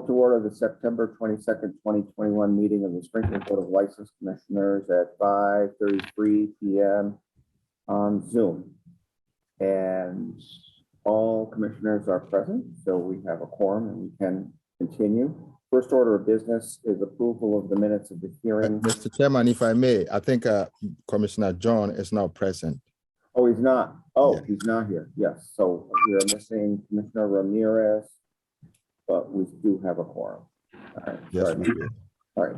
Call to order the September 22nd, 2021 meeting of the Springfield Board of License Commissioners at 5:33 p.m. on Zoom. And all commissioners are present, so we have a quorum and we can continue. First order of business is approval of the minutes of the hearing. Mr. Chairman, if I may, I think Commissioner John is now present. Oh, he's not. Oh, Yeah. he's not here. Yes. So we're missing Commissioner Ramirez, but we do have a quorum. All right. Yes, Sorry. we do. All right.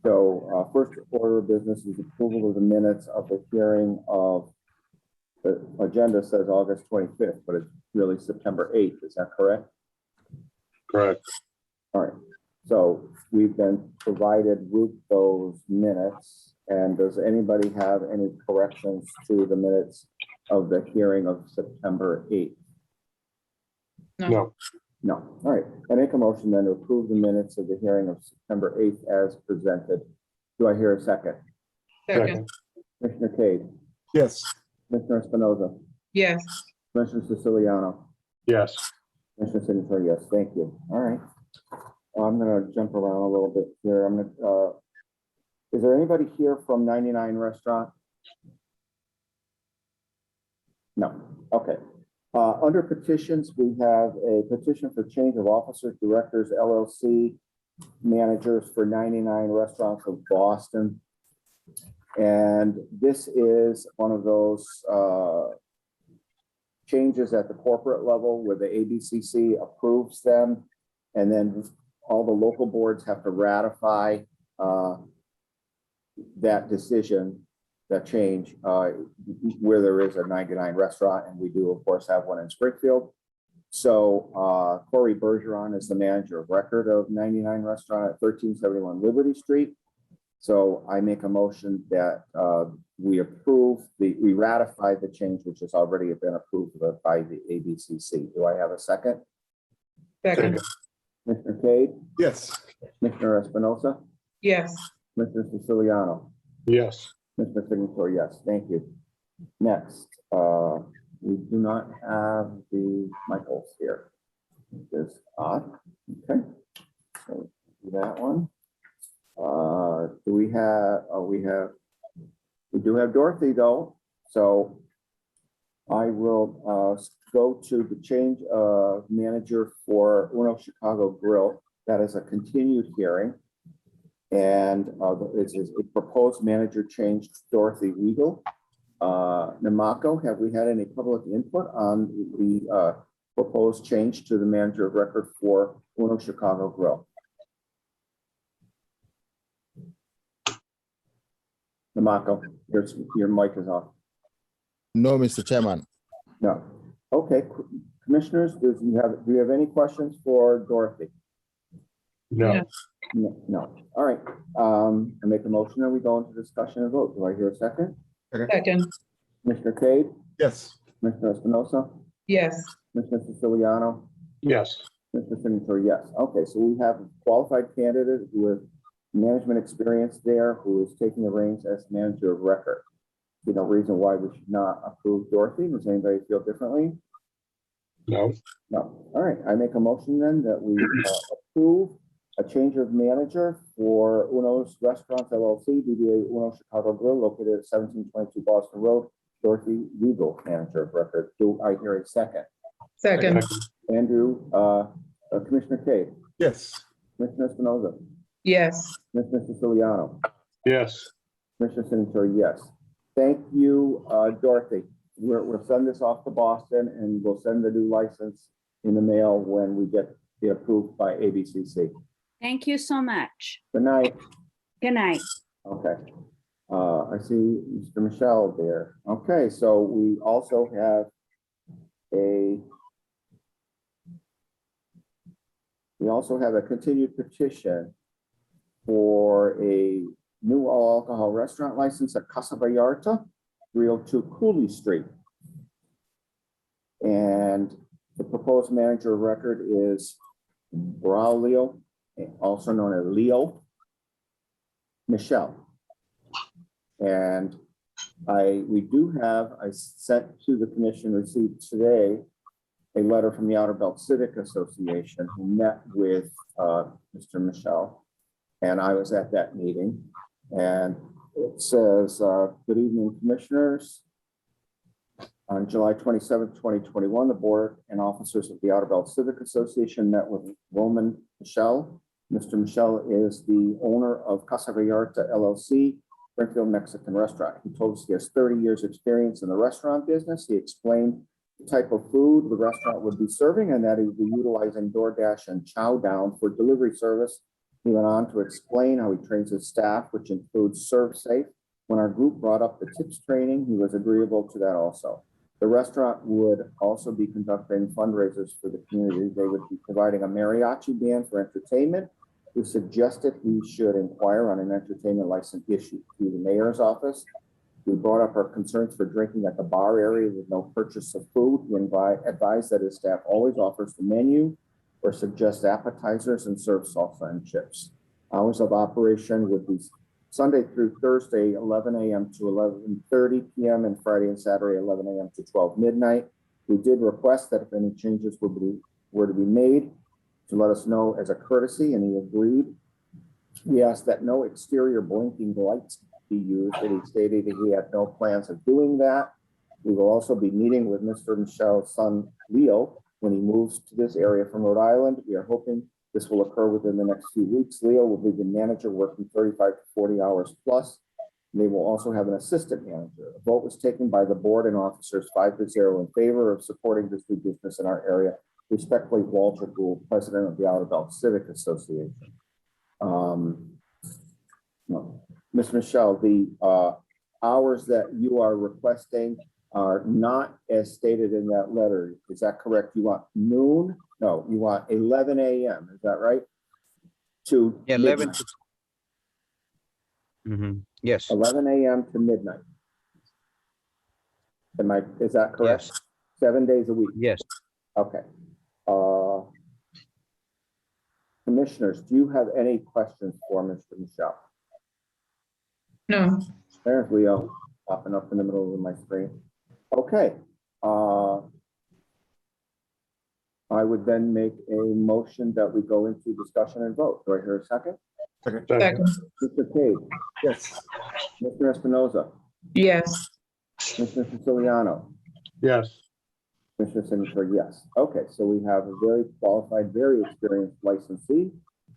So first order of business is approval of the minutes of the hearing of the agenda says August 25th, but it's really September 8th. Is that correct? Correct. All right. So we've been provided with those minutes. And does anybody have any corrections to the minutes of the hearing of September 8th? No. No. All right. I make a motion then to approve the minutes of the hearing of September 8th as presented. Do I hear a second? Second. Commissioner Cade, Yes. Commissioner Espinoza, Yes. Commissioner Siciliano, Yes. Commissioner Signature, yes, thank you. All right. I'm going to jump around a little bit here. I'm going to, is there anybody here from 99 Restaurant? No. Okay. Under petitions, we have a petition for change of officers, directors, LLC, managers for 99 Restaurants of Boston. And this is one of those changes at the corporate level where the ABCC approves them. And then all the local boards have to ratify that decision, that change, where there is a 99 Restaurant, and we do, of course, have one in Springfield. So Corey Bergeron is the manager of record of 99 Restaurant at 1371 Liberty Street. So I make a motion that we ratify the change, which has already been approved by the ABCC. Do I have a second? Second. Commissioner Cade, Yes. Commissioner Espinoza, Yes. Commissioner Siciliano, Yes. Commissioner Signature, yes, thank you. Next, we do not have the Michaels here. It's odd. Okay, so do that one. Do we have? We do have Dorothy though. So I will go to the change of manager for Uno Chicago Grill. That is a continued hearing. And it's a proposed manager change, Dorothy Weigel. Namako, have we had any public input on the proposed change to the manager of record for Uno Chicago Grill? Namako, your mic is off. No, Mr. Chairman. No. Okay, commissioners, do you have any questions for Dorothy? No. Yes. No. All right. I make a motion that we go into discussion and vote. Do I hear a second? Second. Commissioner Cade, Yes. Commissioner Espinoza, Yes. Commissioner Siciliano, Yes. Mr. Signature, yes. Okay, so we have a qualified candidate with management experience there who is taking the reins as manager of record. See no reason why we should not approve Dorothy. Does anybody feel differently? No. No. All right, I make a motion then that we approve a change of manager for Uno's Restaurants LLC, DBA Uno Chicago Grill, located at 1722 Boston Road. Dorothy Weigel, manager of record. Do I hear a second? Second. Andrew, Commissioner Cade, Yes. Commissioner Espinoza, Yes. Commissioner Siciliano, Yes. Commissioner Signature, yes. Thank you, Dorothy. We'll send this off to Boston and we'll send the new license in the mail when we get it approved by ABCC. Thank you so much. Good night. Good night. Okay. I see Mr. Michelle there. Okay, so we also have a continued petition for a new all alcohol restaurant license at Casa Vallarta, 302 Cooley Street. And the proposed manager of record is Braulio, also known as Leo Michelle. And I sent to the commission received today a letter from the Outer Belt Civic Association, who met with Mr. Michel, and I was at that meeting. And it says, good evening, commissioners. On July 27th, 2021, the board and officers of the Outer Belt Civic Association met with Roman Michel. Mr. Michel is the owner of Casa Vallarta LLC, Springfield Mexican restaurant. He told us he has 30 years experience in the restaurant business. He explained the type of food the restaurant would be serving and that he would be utilizing DoorDash and Chow Down for delivery service. He went on to explain how he trains his staff, which includes Serve Safe. When our group brought up the tips training, he was agreeable to that also. The restaurant would also be conducting fundraisers for the community. They would be providing a mariachi band for entertainment. We suggested he should inquire on an entertainment license issue through the mayor's office. We brought up our concerns for drinking at the bar area with no purchase of food. We advised that his staff always offers the menu or suggests appetizers and serve salsa and chips. Hours of operation would be Sunday through Thursday, 11 a.m. to 11:30 p.m. and Friday and Saturday, 11 a.m. to 12 midnight. We did request that if any changes were to be made, to let us know as a courtesy, and he agreed. We asked that no exterior blinking lights be used, and he stated that he had no plans of doing that. We will also be meeting with Mr. Michel's son, Leo, when he moves to this area from Rhode Island. We are hoping this will occur within the next few weeks. Leo will be the manager working 35 to 40 hours plus. They will also have an assistant manager. A vote was taken by the board and officers 5-0 in favor of supporting this new business in our area. Respectfully, Walter Gould, president of the Outer Belt Civic Association. Ms. Michelle, the hours that you are requesting are not as stated in that letter. Is that correct? You want noon? No, you want 11 a.m. Is that right? To Yeah, 11 midnight. to, yes, 11 a.m. to midnight. Is that correct? yes, 7 days a week? yes. Okay. Commissioners, do you have any questions for Mr. Michel? No. There's Leo popping up in the middle of my screen. Okay. I would then make a motion that we go into discussion and vote. Do I hear a second? Second. Mr. Cade? Yes. Mr. Espinoza? Yes. Mr. Siciliano? Yes. Mr. Signature, yes. Okay, so we have a very qualified, very experienced licensee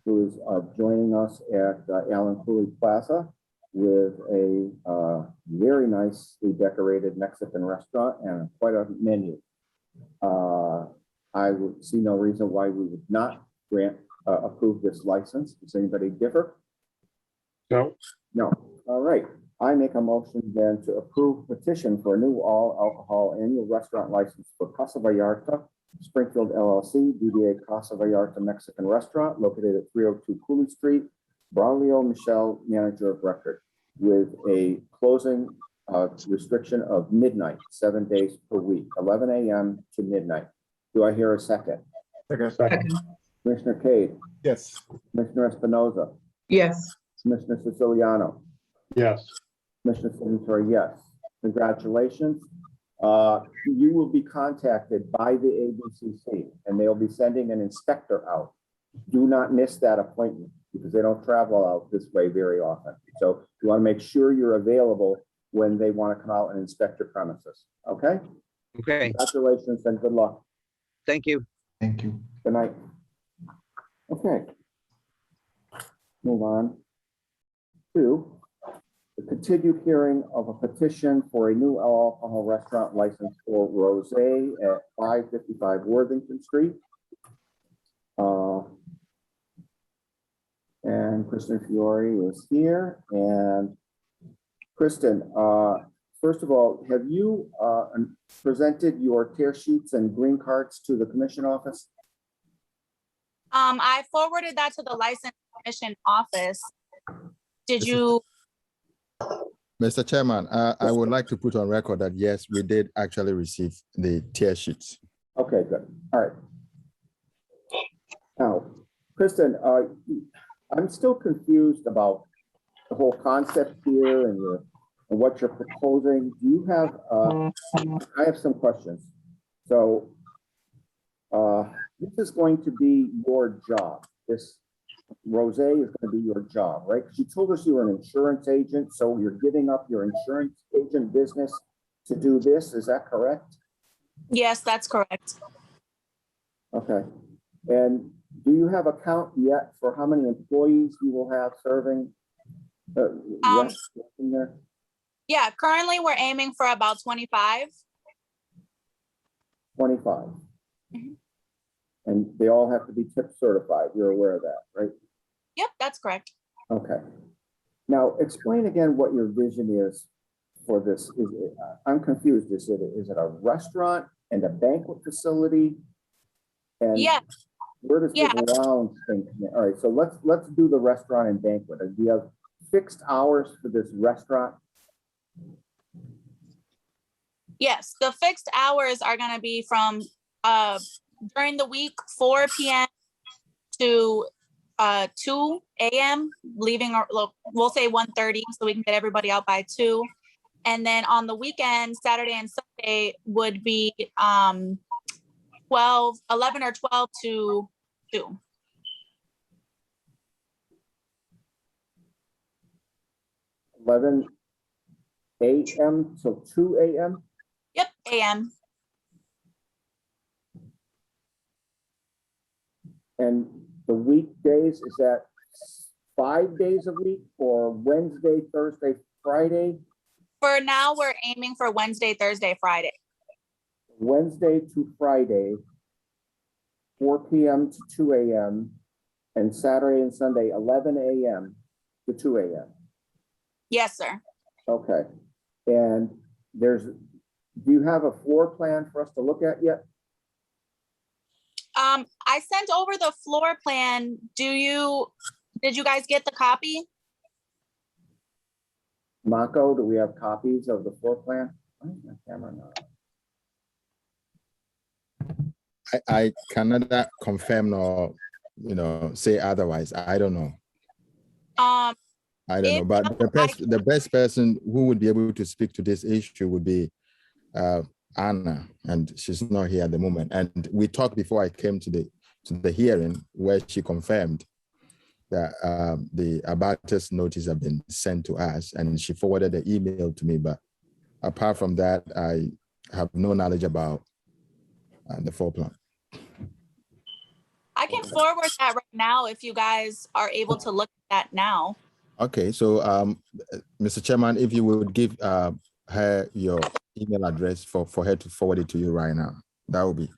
who is joining us at Allen Cooley Plaza with a very nicely decorated Mexican restaurant and quite a menu. I would see no reason why we would not approve this license. Does anybody differ? No. No. All right. I make a motion then to approve petition for a new all alcohol annual restaurant license for Casa Vallarta, Springfield LLC, DBA Casa Vallarta Mexican Restaurant located at 302 Cooley Street, Braulio Michel, manager of record, with a closing restriction of midnight, 7 days per week, 11 a.m. to midnight. Do I hear a second? Second. Commissioner Cade, Yes. Commissioner Espinoza, Yes. Commissioner Siciliano, Yes. Commissioner Signature, yes. Congratulations. You will be contacted by the ABCC and they'll be sending an inspector out. Do not miss that appointment because they don't travel out this way very often. So you want to make sure you're available when they want to come out and inspect your premises. Okay? Okay, Congratulations and good luck. thank you. Thank you. Good night. Okay. Move on to the continued hearing of a petition for a new alcohol restaurant license for Rosé at 555 Worthington Street. And Kristen Fiore is here. And Kristen, first of all, have you presented your tear sheets and green cards to the commission office? I forwarded that to the license commission office. Did you? Mr. Chairman, I would like to put on record that yes, we did actually receive the tear sheets. Okay, good. All right. Now, Kristen, I'm still confused about the whole concept here and what you're proposing. Do you have, I have some questions. So This is going to be your job. This Rose is going to be your job, right? You told us you were an insurance agent, so you're giving up your insurance agent business to do this. Is that correct? Yes, that's correct. Okay. And do you have a count yet for how many employees you will have serving? In there? Yeah, currently we're aiming for about 25. 25. Mhm. And they all have to be tip certified. You're aware of that, right? Yep, that's correct. Okay. Now, explain again what your vision is for this. I'm confused. Is it a restaurant and a banquet facility? And Yeah. where does Yeah. the lounge thing come in? All right, so let's do the restaurant and banquet. Do you have fixed hours for this restaurant? Yes, the fixed hours are gonna be from during the week, 4 p.m. to 2 a.m. leaving, or we'll say 1:30 so we can get everybody out by 2. And then on the weekend, Saturday and Sunday would be 11 or 12 to 2. 11 a.m. till 2 a.m.? Yep, a.m. And the weekdays, is that 5 days a week or Wednesday, Thursday, Friday? For now, we're aiming for Wednesday, Thursday, Friday. Wednesday to Friday, 4 p.m. to 2 a.m. and Saturday and Sunday, 11 a.m. to 2 a.m. Yes, sir. Okay. And do you have a floor plan for us to look at yet? I sent over the floor plan. Did you guys get the copy? Mako, do we have copies of the floor plan? Why is my camera not? I cannot confirm or, say otherwise. I don't know. I don't know, but the best person who would be able to speak to this issue would be Anna, and she's not here at the moment. And we talked before I came to the hearing where she confirmed that the abatus notice have been sent to us, and she forwarded the email to me. But apart from that, I have no knowledge about the floor plan. I can forward that right now if you guys are able to look at that now. Okay, so Mr. Chairman, if you would give her your email address for her to forward it to you right now, that would be.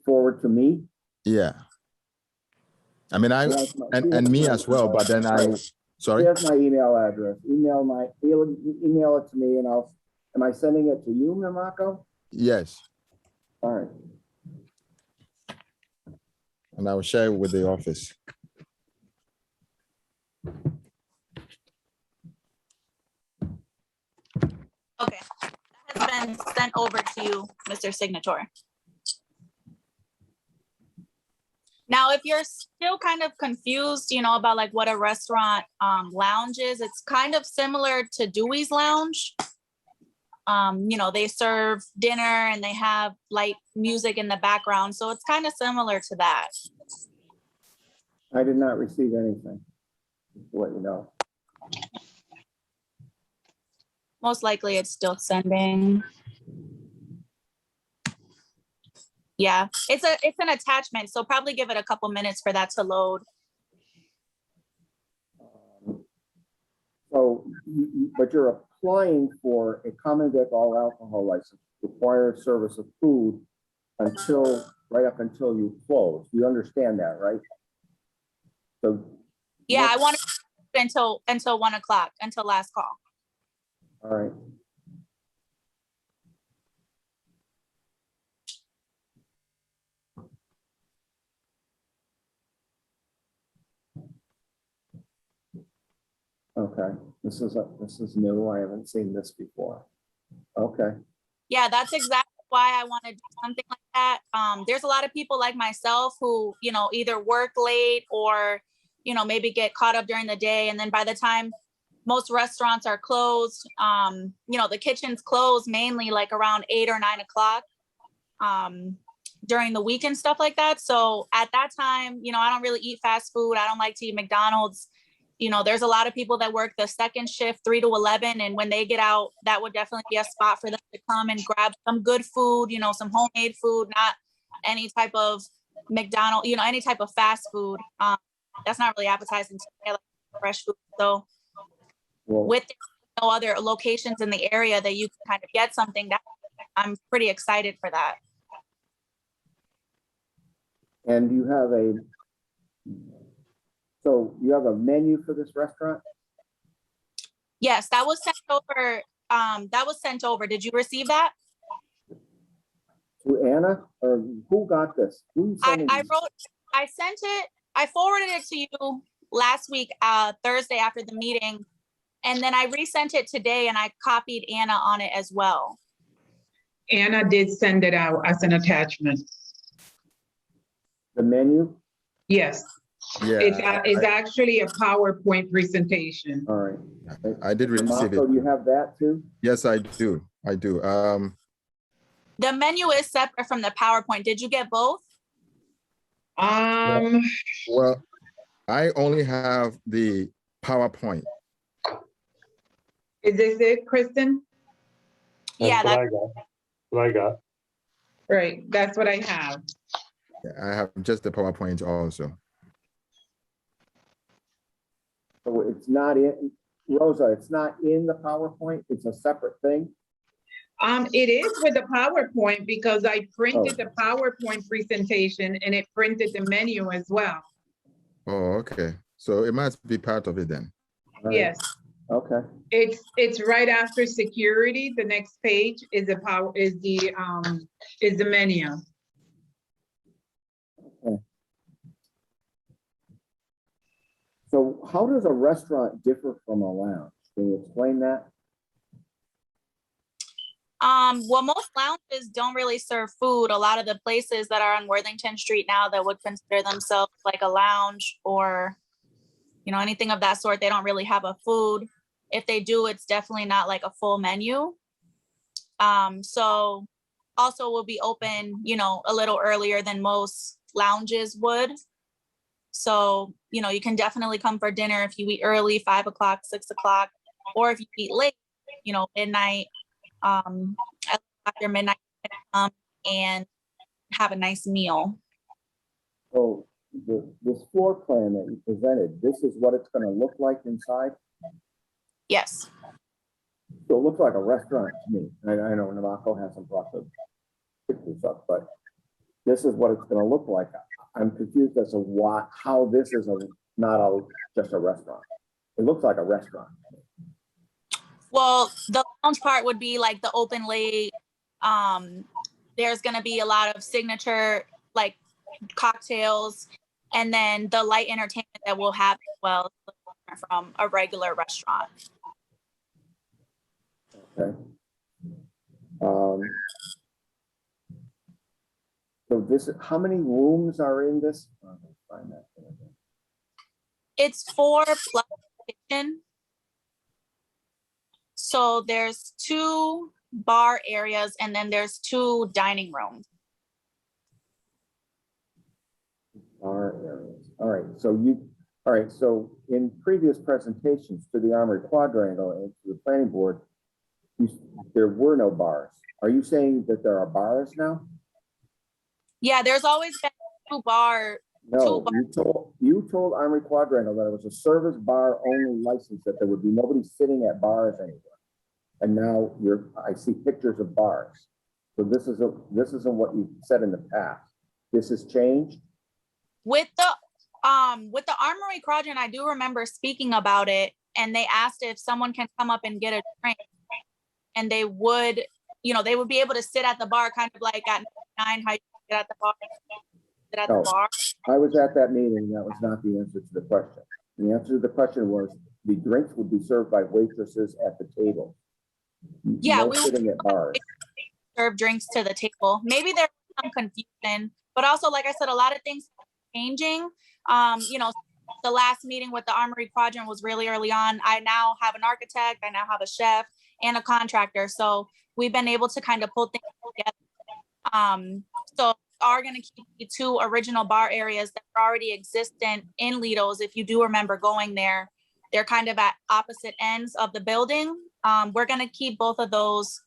Forward to me? Yeah. I mean, and me as well, but then sorry? Here's my email address. Email it to me and am I sending it to you, Mako? Yes. All right. And I will share it with the office. Okay, that has been sent over to you, Mr. Signator. Now, if you're still kind of confused, about like what a restaurant lounge is, it's kind of similar to Dewey's Lounge. They serve dinner and they have light music in the background. So it's kind of similar to that. I did not receive anything, just to let you know. Most likely it's still sending. Yeah, it's an attachment, so probably give it a couple minutes for that to load. But you're applying for a common vic all alcohol license, requires service of food right up until you close. You understand that, right? So. Yeah, I want to until 1 o'clock, until last call. All right. Okay, this is new. I haven't seen this before. Okay. Yeah, that's exactly why I want to do something like that. There's a lot of people like myself who, either work late or, maybe get caught up during the day. And then by the time most restaurants are closed, the kitchens close mainly like around 8 or 9 o'clock. during the week and stuff like that. So at that time, I don't really eat fast food. I don't like to eat McDonald's. There's a lot of people that work the second shift, 3 to 11. And when they get out, that would definitely be a spot for them to come and grab some good food, some homemade food, not any type of McDonald's, any type of fast food. That's not really appetizing to me, I like fresh food. So with no other locations in the area that you can kind of get something, that I'm pretty excited for that. And you have a menu for this restaurant? Yes, that was sent over. Did you receive that? To Anna, or who got this? Who sent it? I forwarded it to you last week, Thursday after the meeting. And then I resent it today and I copied Anna on it as well. Anna did send it out as an attachment. The menu? Yes, Yeah, it's actually a PowerPoint presentation. All right. I did receive Marco, it. do you have that too? Yes, I do. I do. The menu is separate from the PowerPoint. Did you get both? Well, I only have the PowerPoint. Is this it, Kristen? Yeah, That's what I got. Right, that's what I have. I have just the PowerPoint also. So it's not in, Rosa, it's not in the PowerPoint, it's a separate thing? It is with the PowerPoint because I printed the PowerPoint presentation and it printed the menu as well. Oh, okay. So it must be part of it then. All right. Yes, Okay, it's right after security. The next page is the menu. so how does a restaurant differ from a lounge? Can you explain that? Well, most lounges don't really serve food. A lot of the places that are on Worthington Street now that would consider themselves like a lounge or, anything of that sort, they don't really have a food. If they do, it's definitely not like a full menu. So also will be open, a little earlier than most lounges would. So, you can definitely come for dinner if you eat early, 5 o'clock, 6 o'clock, or if you eat late, midnight, after midnight, and have a nice meal. So this floor plan that you presented, this is what it's gonna look like inside? Yes. So it looks like a restaurant to me. I know Navaco has some lots of pictures up, but this is what it's gonna look like. I'm confused as to how this is not just a restaurant. It looks like a restaurant. Well, the lounge part would be like the open late. There's gonna be a lot of signature like cocktails, and then the light entertainment that we'll have as well from a regular restaurant. Okay. So how many rooms are in this? Find that. It's 4 plus kitchen. So there's 2 bar areas and then there's 2 dining rooms. Bar areas. All right. So in previous presentations to the Armory Quadrangle and to the planning board, there were no bars. Are you saying that there are bars now? Yeah, there's always been 2 bar. No, you told Armory Quadrangle that it was a service bar only license, that there would be nobody sitting at bars anywhere. And now I see pictures of bars. So this isn't what you said in the past. This has changed? With the Armory Quadrant, I do remember speaking about it, and they asked if someone can come up and get a drink, and they would be able to sit at the bar, kind of like at 9, how you sit at the bar. Sit at the bar. I was at that meeting, and that was not the answer to the question. The answer to the question was the drinks would be served by waitresses at the table. Yeah, no sitting at bars. Serve drinks to the table. Maybe there's some confusion, but also, like I said, a lot of things are changing. The last meeting with the Armory Quadrant was really early on. I now have an architect, I now have a chef and a contractor. So we've been able to kind of pull things together. So are gonna keep the two original bar areas that are already existent in Lido's. If you do remember going there, they're kind of at opposite ends of the building. We're gonna keep both of those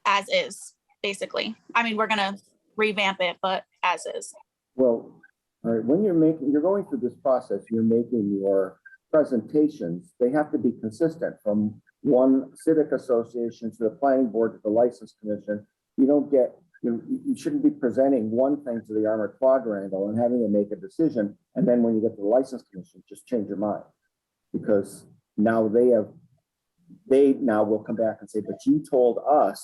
as is, basically. I mean, we're gonna revamp it, but as is. Well, all right, when you're going through this process, you're making your presentations, they have to be consistent from one civic association to the planning board to the license commission. You don't get, you shouldn't be presenting one thing to the Armory Quadrangle and having them make a decision. And then when you get to the license commission, just change your mind. Because now they now will come back and say, but you told us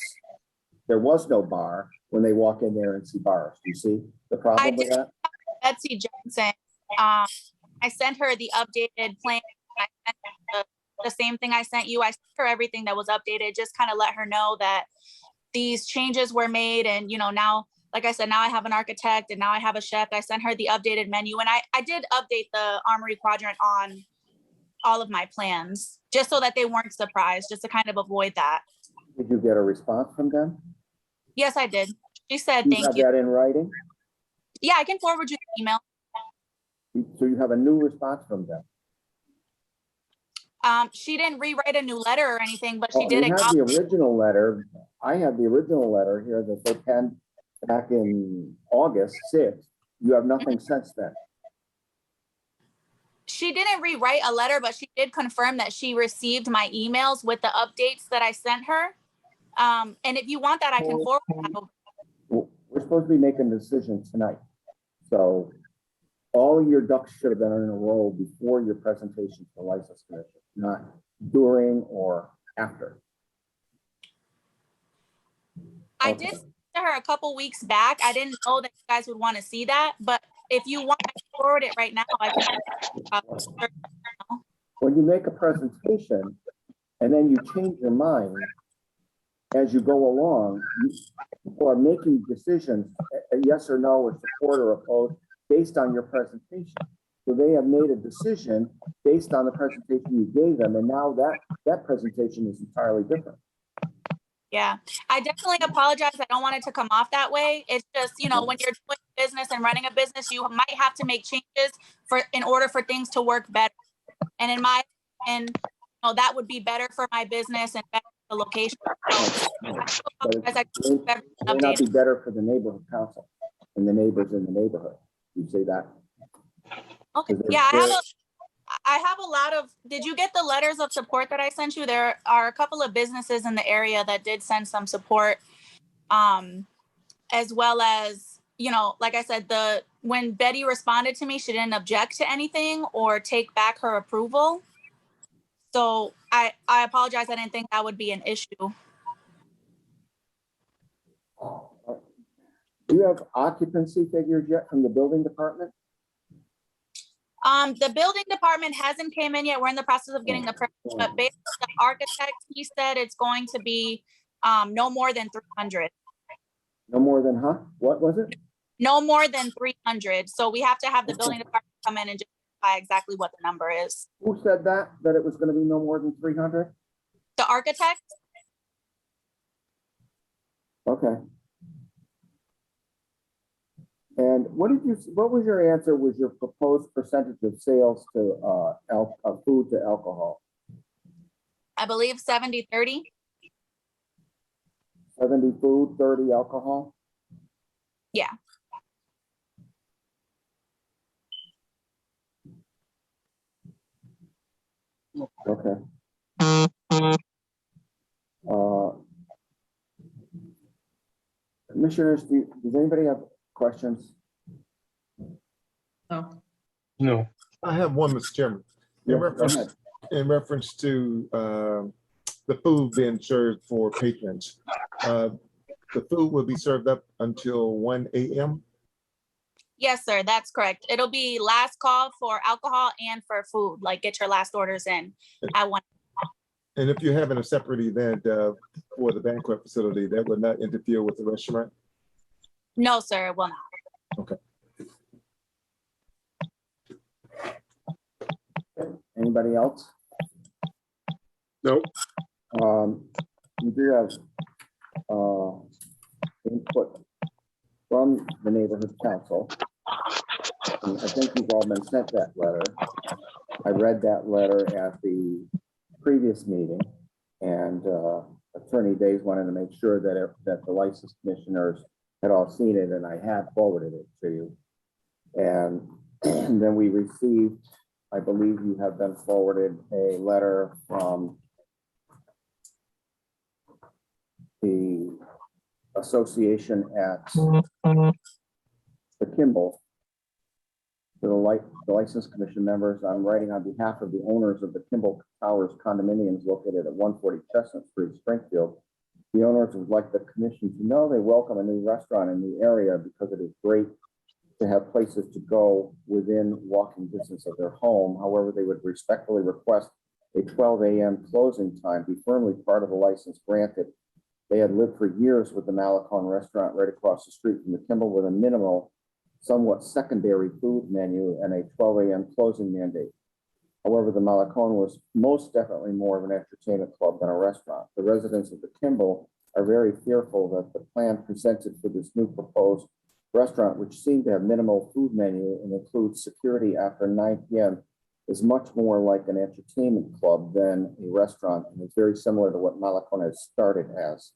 there was no bar when they walk in there and see bars. Do you see the problem with that? Betsy Johnson, I sent her the updated plan. I sent her the same thing I sent you. I sent her everything that was updated, just kind of let her know that these changes were made. And, now, like I said, now I have an architect and now I have a chef. I sent her the updated menu, and I did update the Armory Quadrant on all of my plans, just so that they weren't surprised, just to kind of avoid that. Did you get a response from them? Yes, I did. She said, You thank have you. that in writing? Yeah, I can forward you the email. So you have a new response from them? She didn't rewrite a new letter or anything, but she Well, did you have acknowledge. the original letter. I have the original letter here that they penned back in August 6th. You have nothing since then. She didn't rewrite a letter, but she did confirm that she received my emails with the updates that I sent her. And if you want that, I can forward that over. Well, we're supposed to be making a decision tonight. So all your ducks should have been in a row before your presentation to the license commission, not during or after. I Okay. did send to her a couple weeks back. I didn't know that you guys would want to see that, but if you want, I can forward it right now. I can. When you make a presentation and then you change your mind as you go along, people are making decisions, a yes or no, or support or oppose, based on your presentation. So they have made a decision based on the presentation you gave them, and now that presentation is entirely different. Yeah, I definitely apologize. I don't want it to come off that way. It's just, when you're doing business and running a business, you might have to make changes in order for things to work better. And in my opinion, that would be better for my business and better for the location. But it may not be better for the neighborhood council and the neighbors in the neighborhood. You say that? Okay. Yeah, I have a lot of, did you get the letters of support that I sent you? There are a couple of businesses in the area that did send some support, as well as, like I said, when Betty responded to me, she didn't object to anything or take back her approval. So I apologize. I didn't think that would be an issue. Do you have occupancy figures yet from the building department? The building department hasn't came in yet. We're in the process of getting the permit, but based on the architect, he said it's going to be no more than 300. No more than, what was it? No more than 300. So we have to have the building department come in and just verify exactly what the number is. Who said that it was gonna be no more than 300? The architect? Okay. And what was your answer? Was your proposed percentage of sales to food to alcohol? I believe 70-30. 70 food, 30 alcohol? Yeah. Okay. Commissioners, does anybody have questions? No. No. I have one, Mr. Chairman. Yeah, go ahead. In reference to the food being served for patrons. The food will be served up until 1 a.m. Yes, sir. That's correct. It'll be last call for alcohol and for food, like get your last orders in at 1. And if you're having a separate event for the banquet facility, that would not interfere with the restaurant? No, sir, it will not. Okay. Anybody else? Nope. You do have input from the neighborhood council. And I think you've all been sent that letter. I read that letter at the previous meeting, and Attorney Days wanted to make sure that the license commissioners had all seen it, and I had forwarded it to you. And then we received, I believe you have been forwarded a letter from the association at the Kimball. To the License Commission members, I'm writing on behalf of the owners of the Kimball Towers condominiums located at 140 Chestnut Street, Springfield. The owners would like the commission to know they welcome a new restaurant in the area because it is great to have places to go within walking distance of their home. However, they would respectfully request a 12 a.m. closing time be firmly part of the license granted. They had lived for years with the Malecon restaurant right across the street from the Kimball with a minimal, somewhat secondary food menu and a 12 a.m. closing mandate. However, the Malecon was most definitely more of an entertainment club than a restaurant. The residents of the Kimball are very fearful that the plan presented for this new proposed restaurant, which seemed to have minimal food menu and includes security after 9 p.m., is much more like an entertainment club than a restaurant, and it's very similar to what Malecon has started as.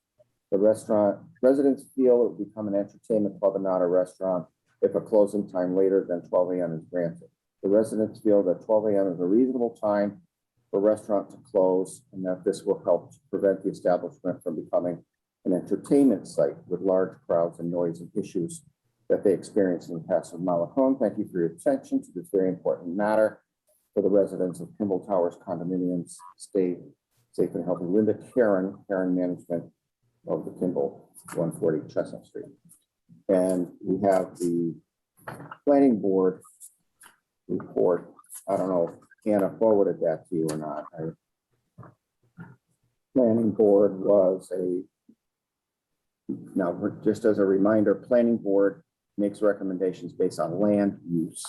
The restaurant residents feel it will become an entertainment club and not a restaurant if a closing time later than 12 a.m. is granted. The residents feel that 12 a.m. is a reasonable time for a restaurant to close, and that this will help to prevent the establishment from becoming an entertainment site with large crowds and noise and issues that they experienced in the past with Malecon. Thank you for your attention to this very important matter for the residents of Kimball Towers condominiums. Stay safe and healthy. Linda Karen Management of the Kimball 140 Chestnut Street. And we have the planning board report. I don't know if Anna forwarded that to you or not. Planning board was now just as a reminder, planning board makes recommendations based on land use,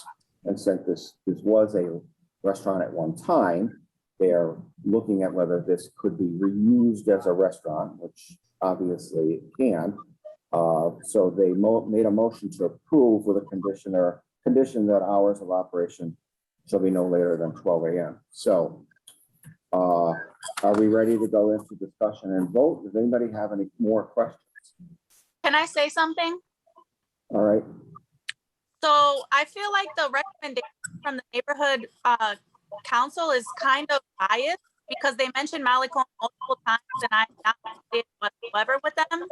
and since this was a restaurant at one time, they are looking at whether this could be reused as a restaurant, which obviously it can. So they made a motion to approve with a condition that hours of operation shall be no later than 12 a.m. So are we ready to go into discussion and vote? Does anybody have any more questions? Can I say something? All right. So I feel like the recommendation from the neighborhood council is kind of biased because they mentioned Malecon multiple times and I'm not affiliated whatsoever with them.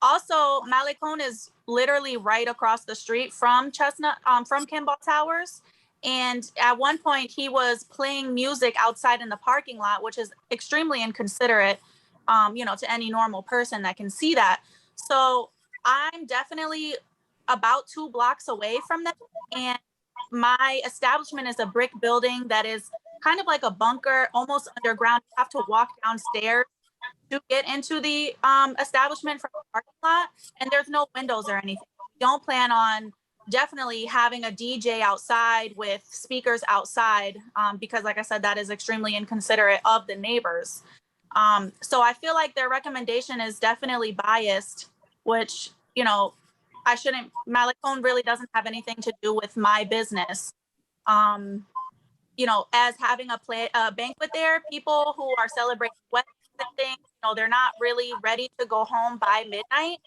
Also, Malecon is literally right across the street from from Kimball Towers. And at one point he was playing music outside in the parking lot, which is extremely inconsiderate, to any normal person that can see that. So I'm definitely about 2 blocks away from them. And my establishment is a brick building that is kind of like a bunker, almost underground. You have to walk downstairs to get into the establishment from the parking lot, and there's no windows or anything. We don't plan on definitely having a DJ outside with speakers outside because like I said, that is extremely inconsiderate of the neighbors. So I feel like their recommendation is definitely biased, which, Malecon really doesn't have anything to do with my business. As having a banquet there, people who are celebrating weddings and things, they're not really ready to go home by midnight.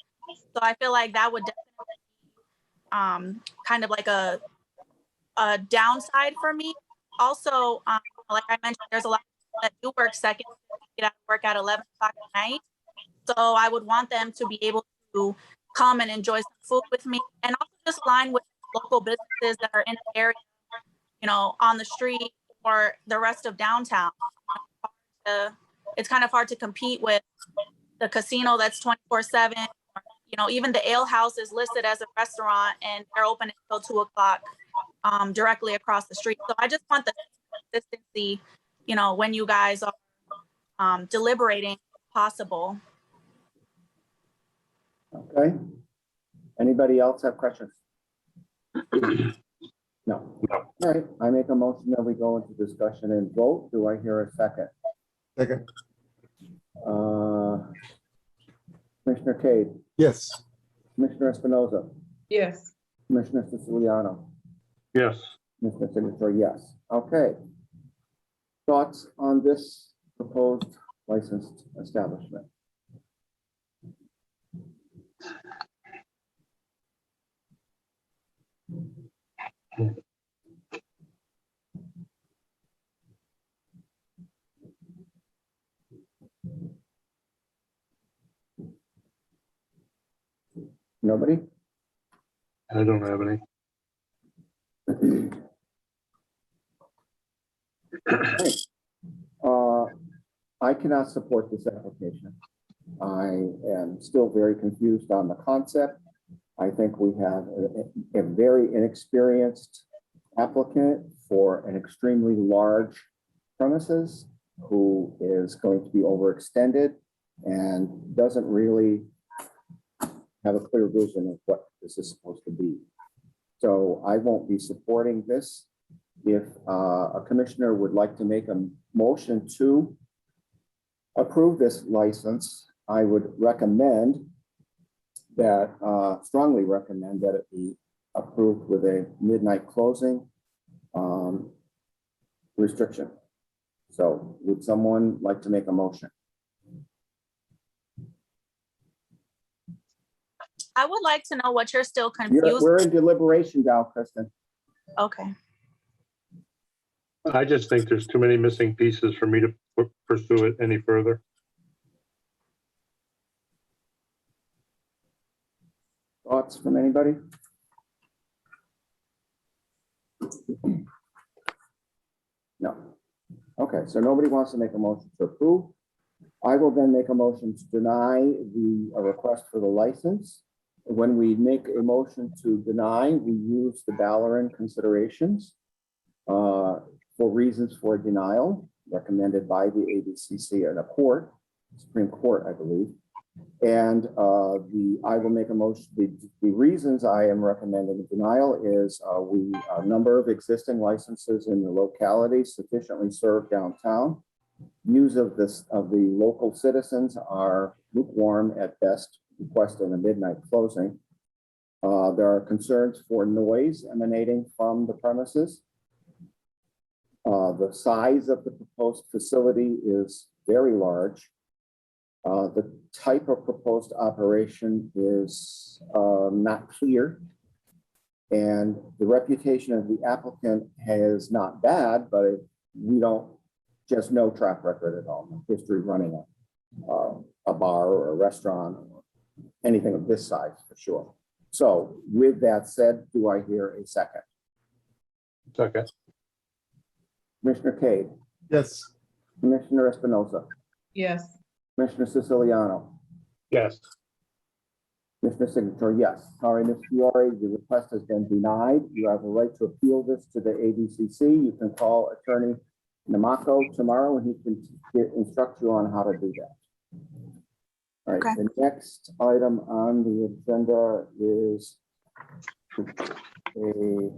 So I feel like that would definitely kind of like a downside for me. Also, like I mentioned, there's a lot of people that do work second, get out of work at 11 o'clock at night. So I would want them to be able to come and enjoy some food with me, and also just align with local businesses that are in the area, on the street or the rest of downtown. It's kind of hard to compete with the casino that's 24/7. Even the ale house is listed as a restaurant and they're open until 2 o'clock directly across the street. So I just want the consistency, when you guys are deliberating possible. Okay. Anybody else have questions? No. All right. I make a motion that we go into discussion and vote. Do I hear a second? Second. Commissioner Cade, Yes. Commissioner Espinoza, Yes. Commissioner Siciliano, Yes. Commissioner Signature, yes. Okay. Thoughts on this proposed licensed establishment? Nobody? I don't have any. Okay. I cannot support this application. I am still very confused on the concept. I think we have a very inexperienced applicant for an extremely large premises who is going to be overextended and doesn't really have a clear vision of what this is supposed to be. So I won't be supporting this. If a commissioner would like to make a motion to approve this license, I would recommend that, strongly recommend that it be approved with a midnight closing restriction. So would someone like to make a motion? I would like to know what you're still confused. We're in deliberation now, Kristen. Okay. I just think there's too many missing pieces for me to pursue it any further. Thoughts from anybody? No. Okay, so nobody wants to make a motion to approve. I will then make a motion to deny the request for the license. When we make a motion to deny, we use the Ballerin considerations for reasons for denial recommended by the ABCC and a court, Supreme Court, I believe. And I will make a motion. The reasons I am recommending denial is a number of existing licenses in the locality sufficiently serve downtown. Views of the local citizens are lukewarm at best, requesting a midnight closing. There are concerns for noise emanating from the premises. The size of the proposed facility is very large. The type of proposed operation is not clear. And the reputation of the applicant is not bad, but we don't just no track record at all. No history running a bar or a restaurant or anything of this size for sure. So with that said, do I hear a second? Second. Commissioner Cade, Yes. Commissioner Espinoza, Yes. Commissioner Siciliano, Yes. Commissioner Signature, yes. Sorry, Ms. Fiore, the request has been denied. You have a right to appeal this to the ABCC. You can call Attorney Namako tomorrow and he can instruct you on how to do that. All right, Okay. the next item on the agenda is a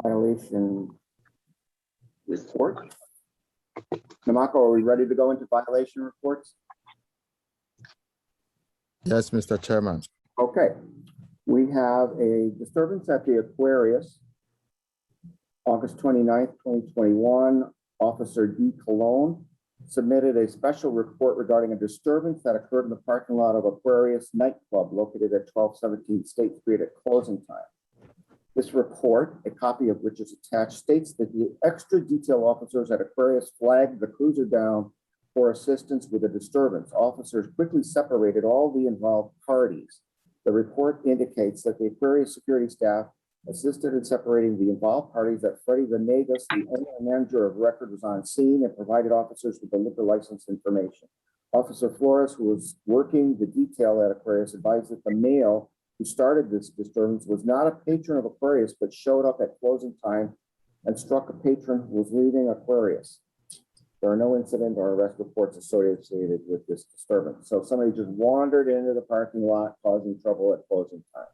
violation report. Namako, are we ready to go into violation reports? Yes, Mr. Chairman. Okay, we have a disturbance at the Aquarius, August 29th, 2021. Officer D. Cologne submitted a special report regarding a disturbance that occurred in the parking lot of Aquarius nightclub located at 1217 State Street at closing time. This report, a copy of which is attached, states that the extra detail officers at Aquarius flagged the cruiser down for assistance with the disturbance. Officers quickly separated all the involved parties. The report indicates that the Aquarius security staff assisted in separating the involved parties, that Freddie Venegas, the owner and manager of record, was on scene and provided officers with the liquor license information. Officer Flores, who was working the detail at Aquarius, advised that the male who started this disturbance was not a patron of Aquarius, but showed up at closing time and struck a patron who was leaving Aquarius. There are no incident or arrest reports associated with this disturbance. So somebody just wandered into the parking lot, causing trouble at closing time.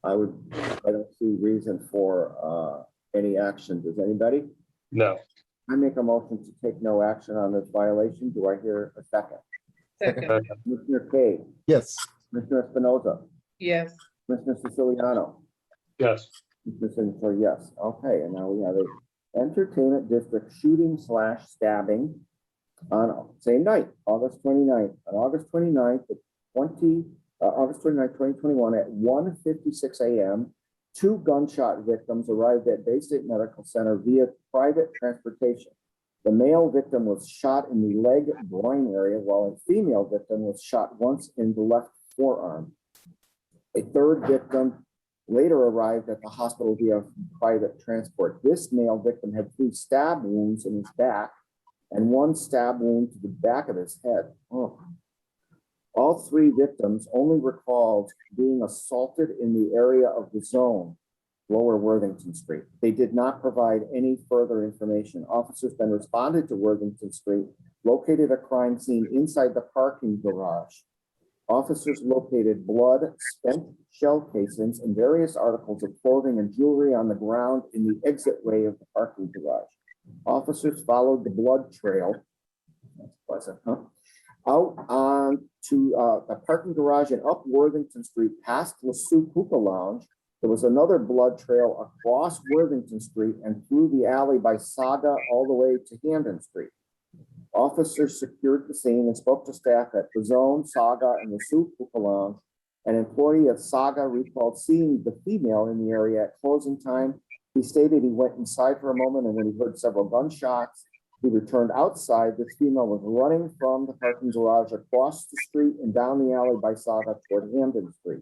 I don't see reason for any action. Does anybody? No. I make a motion to take no action on this violation. Do I hear a second? Second, Commissioner Kay, Yes. Commissioner Espinoza, yes. Commissioner Siciliano, Yes. Mr. Signature, yes. Okay, and now we have a entertainment district shooting / stabbing on same night, August 29th. On August 29th, August 29th, 2021 at 1:56 a.m., 2 gunshot victims arrived at Bay State Medical Center via private transportation. The male victim was shot in the leg groin area, while a female victim was shot once in the left forearm. A third victim later arrived at the hospital via private transport. This male victim had 3 stab wounds in his back and 1 stab wound to the back of his head. Oh. All 3 victims only recalled being assaulted in the area of the zone, Lower Worthington Street. They did not provide any further information. Officers then responded to Worthington Street, located a crime scene inside the parking garage. Officers located blood, spent shell casings, and various articles of clothing and jewelry on the ground in the exitway of the parking garage. Officers followed the blood trail. That's pleasant, huh? Out on to the parking garage and up Worthington Street past the Soup Hookah Lounge. There was another blood trail across Worthington Street and through the alley by Saga all the way to Hamden Street. Officers secured the scene and spoke to staff at the Zone, Saga, and the Soup Hookah Lounge. An employee at Saga recalled seeing the female in the area at closing time. He stated he went inside for a moment and then he heard several gunshots. He returned outside. This female was running from the parking garage across the street and down the alley by Saga toward Hamden Street.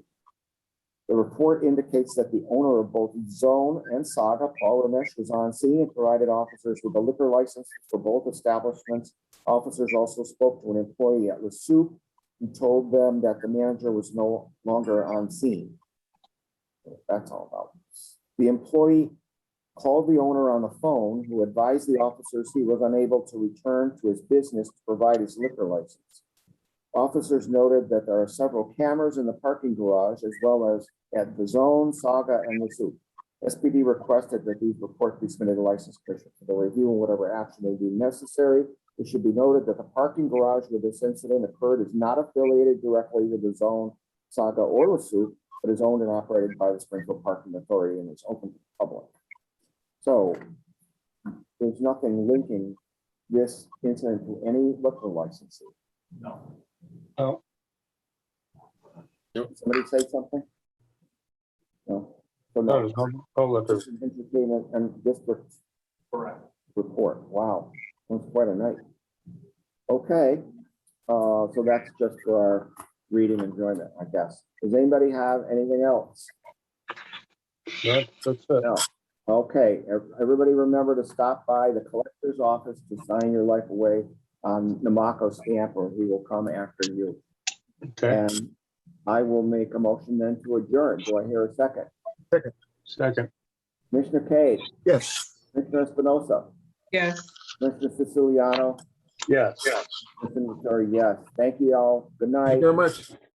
The report indicates that the owner of both Zone and Saga, Paul Ramesh, was on scene and provided officers with a liquor license for both establishments. Officers also spoke to an employee at Le Soup who told them that the manager was no longer on scene. That's all about. The employee called the owner on the phone, who advised the officers he was unable to return to his business to provide his liquor license. Officers noted that there are several cameras in the parking garage, as well as at the Zone, Saga, and the Soup. SPD requested that these reports be submitted to License Commission for the review and whatever action may be necessary. It should be noted that the parking garage where this incident occurred is not affiliated directly with the Zone, Saga, or the Soup, but is owned and operated by the Springfield Parking Authority and is open to the public. So there's nothing linking this incident to any liquor licensing. No. Somebody say something? No. So No, no. there's no liquor. Just an entertainment and district report. Wow, that's quite a night. Okay, so that's just for our reading enjoyment, I guess. Does anybody have anything else? That's it. No. Okay, everybody remember to stop by the collector's office to sign your life away on Namako stamp, or he will come after you. Okay, And I will make a motion then to adjourn. Do I hear a second? second. Commissioner Cade, Yes. Commissioner Espinosa, Yes. Commissioner Siciliano, Yes. Commissioner Vittori, yes. Thank you all. Good Thank night. you very much.